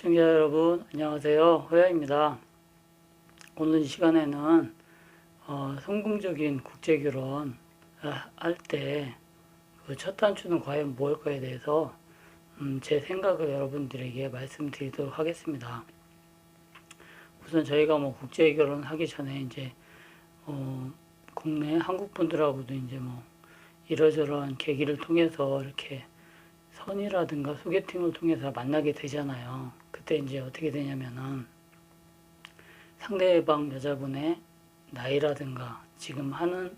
시청자 여러분 안녕하세요. 호야입니다. 오늘 이 시간에는 성공적인 국제결혼 할 때 그 첫 단추는 과연 무엇일까에 대해서 제 생각을 여러분들에게 말씀드리도록 하겠습니다. 우선 저희가 뭐 국제결혼 하기 전에 이제 국내 한국 분들하고도 이제 뭐 이러저러한 계기를 통해서 이렇게 선이라든가 소개팅을 통해서 만나게 되잖아요. 그때 이제 어떻게 되냐면은 상대방 여자분의 나이라든가 지금 하는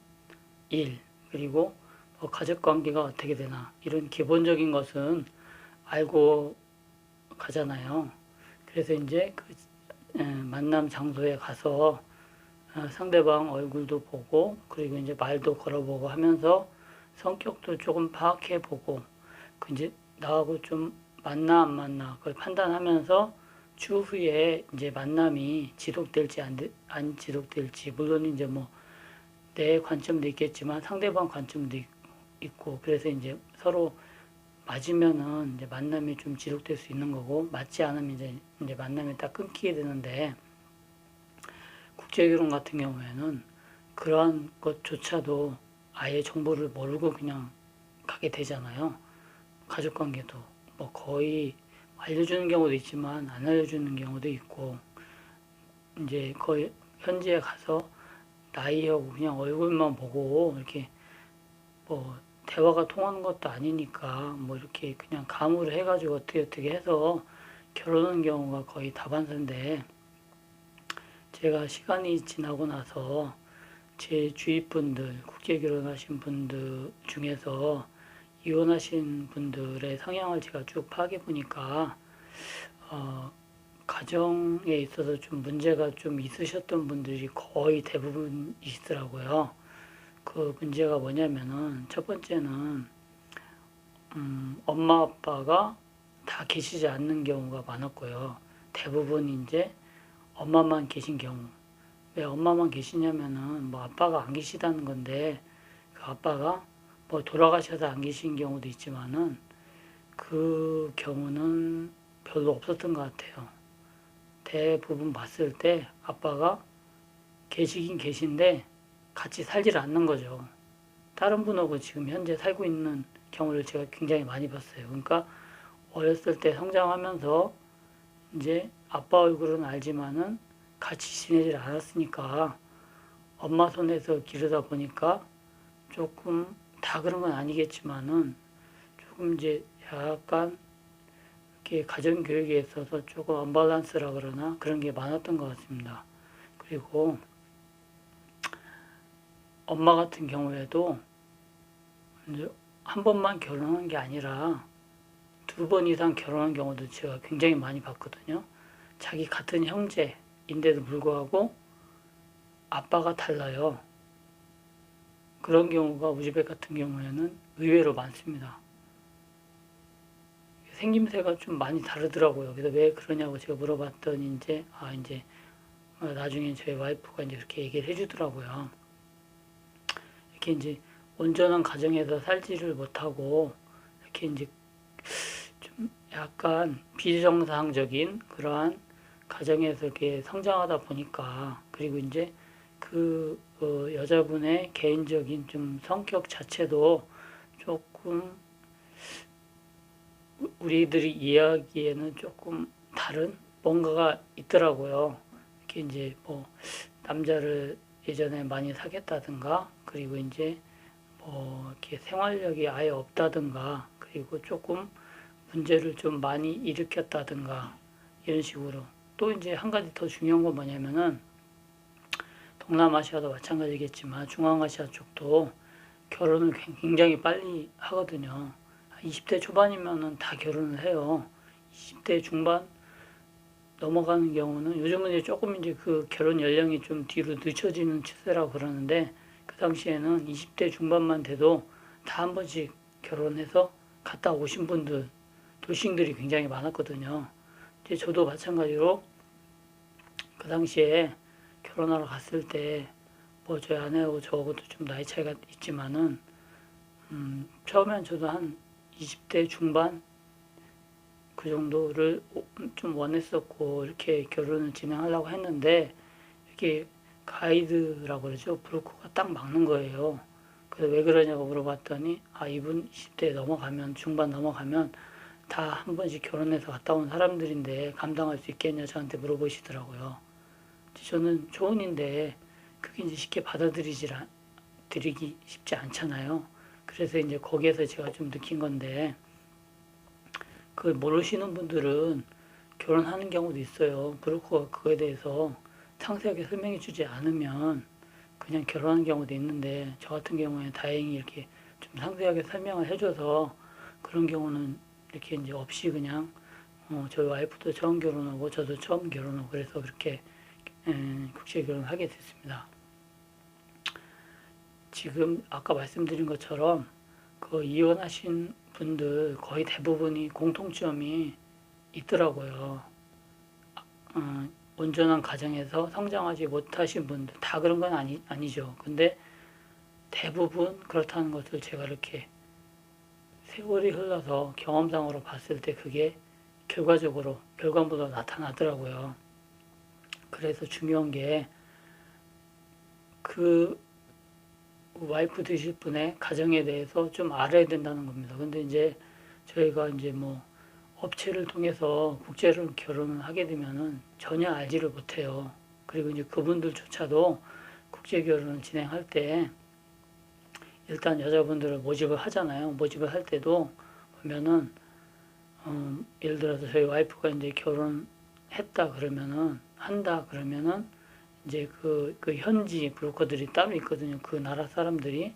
일, 그리고 가족 관계가 어떻게 되나 이런 기본적인 것은 알고 가잖아요. 그래서 이제 그 만남 장소에 가서 상대방 얼굴도 보고, 그리고 이제 말도 걸어보고 하면서 성격도 조금 파악해 보고, 그 이제 나하고 좀 맞나 안 맞나 그걸 판단하면서 추후에 이제 만남이 지속될지 안 지속될지, 물론 이제 뭐 내 관점도 있겠지만 상대방 관점도 있고, 그래서 이제 서로 맞으면은 이제 만남이 좀 지속될 수 있는 거고, 맞지 않으면 이제 만남이 딱 끊기게 되는데, 국제결혼 같은 경우에는 그러한 것조차도 아예 정보를 모르고 그냥 가게 되잖아요. 가족관계도 뭐 거의 알려주는 경우도 있지만 안 알려주는 경우도 있고, 이제 거의 현지에 가서 나이하고 그냥 얼굴만 보고 이렇게 뭐 대화가 통하는 것도 아니니까 뭐 이렇게 그냥 감으로 해가지고 어떻게 해서 결혼하는 경우가 거의 다반사인데, 제가 시간이 지나고 나서 제 주위 분들, 국제 결혼하신 분들 중에서 이혼하신 분들의 성향을 제가 쭉 파악해 보니까 가정에 있어서 좀 문제가 좀 있으셨던 분들이 거의 대부분이시더라고요. 그 문제가 뭐냐면은 첫 번째는 엄마 아빠가 다 계시지 않는 경우가 많았고요. 대부분 이제 엄마만 계신 경우. 왜 엄마만 계시냐면은 뭐 아빠가 안 계시다는 건데, 그 아빠가 뭐 돌아가셔서 안 계신 경우도 있지만은 그 경우는 별로 없었던 것 같아요. 대부분 봤을 때 아빠가 계시긴 계신데 같이 살질 않는 거죠. 다른 분하고 지금 현재 살고 있는 경우를 제가 굉장히 많이 봤어요. 그러니까 어렸을 때 성장하면서 이제 아빠 얼굴은 알지만은 같이 지내질 않았으니까 엄마 손에서 기르다 보니까 조금, 다 그런 건 아니겠지만은 조금 이제 약간 이렇게 가정 교육에 있어서 조금 언밸런스라 그러나 그런 게 많았던 것 같습니다. 그리고 엄마 같은 경우에도 이제 한 번만 결혼한 게 아니라 두 번 이상 결혼한 경우도 제가 굉장히 많이 봤거든요. 자기 같은 형제인데도 불구하고 아빠가 달라요. 그런 경우가 우즈벡 같은 경우에는 의외로 많습니다. 생김새가 좀 많이 다르더라고요. 그래서 왜 그러냐고 제가 물어봤더니 이제 나중에 저희 와이프가 이제 그렇게 얘기를 해주더라고요. 이렇게 이제 온전한 가정에서 살지를 못하고 이렇게 이제 좀 약간 비정상적인 그러한 가정에서 이렇게 성장하다 보니까, 그리고 이제 그 여자분의 개인적인 좀 성격 자체도 조금 우리들이 이야기에는 조금 다른 뭔가가 있더라고요. 이렇게 이제 뭐 남자를 예전에 많이 사귀었다든가, 그리고 이제 뭐 이렇게 생활력이 아예 없다든가, 그리고 조금 문제를 좀 많이 일으켰다든가 이런 식으로. 또 이제 한 가지 더 중요한 건 뭐냐면은 동남아시아도 마찬가지겠지만 중앙아시아 쪽도 결혼을 굉장히 빨리 하거든요. 20대 초반이면은 다 결혼을 해요. 20대 중반 넘어가는 경우는 요즘은 이제 조금 이제 그 결혼 연령이 좀 뒤로 늦춰지는 추세라고 그러는데, 그 당시에는 20대 중반만 돼도 다 한 번씩 결혼해서 갔다 오신 분들, 돌싱들이 굉장히 많았거든요. 이제 저도 마찬가지로 그 당시에 결혼하러 갔을 때 뭐 저희 아내하고 저하고도 좀 나이 차이가 있지만은 처음엔 저도 한 20대 중반 그 정도를 좀 원했었고 이렇게 결혼을 진행하려고 했는데 이렇게 가이드라고 그러죠. 브로커가 딱 막는 거예요. 그래서 왜 그러냐고 물어봤더니 이분 20대 넘어가면 중반 넘어가면 다 한 번씩 결혼해서 갔다 온 사람들인데 감당할 수 있겠냐 저한테 물어보시더라고요. 저는 조언인데 그게 이제 쉽게 드리기 쉽지 않잖아요. 그래서 이제 거기에서 제가 좀 느낀 건데 그걸 모르시는 분들은 결혼하는 경우도 있어요. 브로커가 그거에 대해서 상세하게 설명해 주지 않으면 그냥 결혼하는 경우도 있는데 저 같은 경우에 다행히 이렇게 좀 상세하게 설명을 해줘서 그런 경우는 이렇게 이제 없이 그냥 저희 와이프도 처음 결혼하고 저도 처음 결혼하고 그래서 그렇게 국제 결혼을 하게 됐습니다. 지금 아까 말씀드린 것처럼 그 이혼하신 분들 거의 대부분이 공통점이 있더라고요. 온전한 가정에서 성장하지 못하신 분들 다 그런 건 아니죠. 근데 대부분 그렇다는 것을 제가 이렇게 세월이 흘러서 경험상으로 봤을 때 그게 결과적으로 결과물로 나타나더라고요. 그래서 중요한 게 그 와이프 되실 분의 가정에 대해서 좀 알아야 된다는 겁니다. 근데 이제 저희가 이제 뭐 업체를 통해서 국제로 결혼을 하게 되면은 전혀 알지를 못해요. 그리고 이제 그분들조차도 국제 결혼을 진행할 때 일단 여자분들을 모집을 하잖아요. 모집을 할 때도 보면은 예를 들어서 저희 와이프가 이제 결혼했다 그러면은 한다 그러면은 이제 그 현지 브로커들이 따로 있거든요. 그 나라 사람들이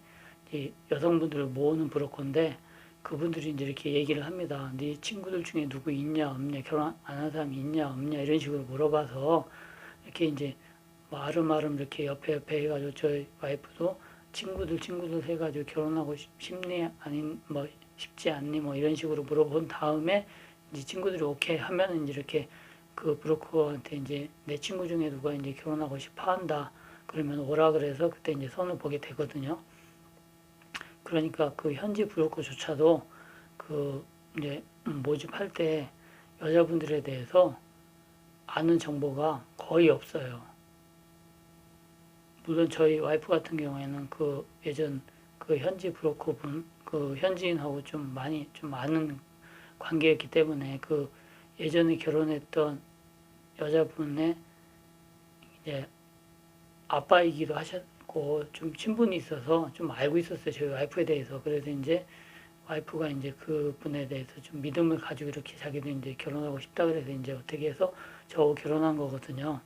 여성분들을 모으는 브로커인데 그분들이 이제 이렇게 얘기를 합니다. 네 친구들 중에 누구 있냐 없냐 결혼 안 한 사람이 있냐 없냐 이런 식으로 물어봐서 이렇게 이제 뭐 아름아름 이렇게 옆에 해가지고 저희 와이프도 친구들 해가지고 결혼하고 싶니 아닌 뭐 쉽지 않니 뭐 이런 식으로 물어본 다음에 이제 친구들이 오케이 하면은 이제 이렇게 그 브로커한테 이제 내 친구 중에 누가 이제 결혼하고 싶어 한다 그러면 오라 그래서 그때 이제 선을 보게 되거든요. 그러니까 그 현지 브로커조차도 그 이제 모집할 때 여자분들에 대해서 아는 정보가 거의 없어요. 물론 저희 와이프 같은 경우에는 그 예전 그 현지 브로커분 그 현지인하고 좀 많이 좀 아는 관계였기 때문에 그 예전에 결혼했던 여자분의 이제 아빠이기도 하셨고 좀 친분이 있어서 좀 알고 있었어요. 저희 와이프에 대해서. 그래서 이제 와이프가 이제 그 분에 대해서 좀 믿음을 가지고 이렇게 자기도 이제 결혼하고 싶다 그래서 이제 어떻게 해서 저 결혼한 거거든요.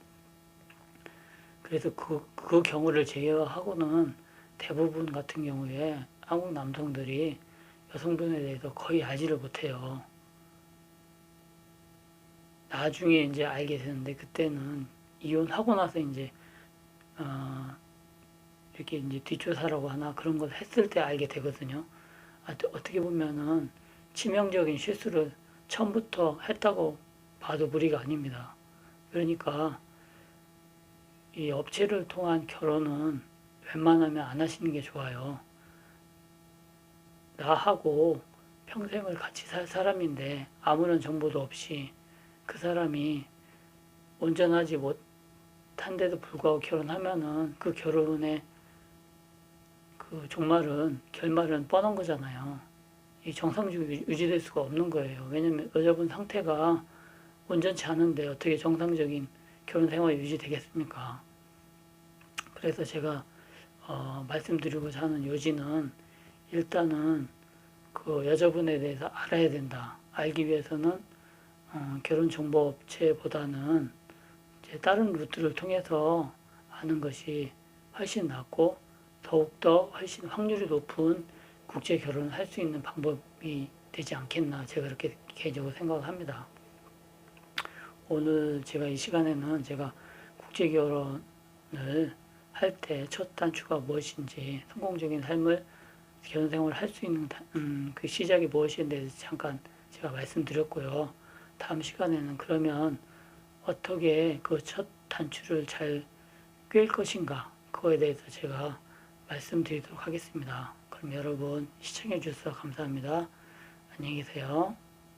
그래서 그 경우를 제외하고는 대부분 같은 경우에 한국 남성들이 여성분에 대해서 거의 알지를 못해요. 나중에 이제 알게 되는데 그때는 이혼하고 나서 이제 이렇게 이제 뒷조사라고 하나 그런 걸 했을 때 알게 되거든요. 어떻게 보면은 치명적인 실수를 처음부터 했다고 봐도 무리가 아닙니다. 그러니까 이 업체를 통한 결혼은 웬만하면 안 하시는 게 좋아요. 나하고 평생을 같이 살 사람인데 아무런 정보도 없이 그 사람이 온전하지 못한데도 불구하고 결혼하면은 그 결혼의 그 결말은 뻔한 거잖아요. 이 정상적으로 유지될 수가 없는 거예요. 왜냐면 여자분 상태가 온전치 않은데 어떻게 정상적인 결혼 생활이 유지되겠습니까? 그래서 제가 말씀드리고자 하는 요지는 일단은 그 여자분에 대해서 알아야 된다. 알기 위해서는 결혼정보업체보다는 이제 다른 루트를 통해서 아는 것이 훨씬 낫고 더욱더 훨씬 확률이 높은 국제 결혼을 할 수 있는 방법이 되지 않겠나 제가 그렇게 개인적으로 생각을 합니다. 오늘 제가 이 시간에는 제가 국제 결혼을 할 때 첫 단추가 무엇인지 성공적인 삶을 결혼 생활을 할 수 있는 그 시작이 무엇인에 대해서 잠깐 제가 말씀드렸고요. 다음 시간에는 그러면 어떻게 그 첫 단추를 잘 꿰일 것인가 그거에 대해서 제가 말씀드리도록 하겠습니다. 그럼 여러분 시청해 주셔서 감사합니다. 안녕히 계세요.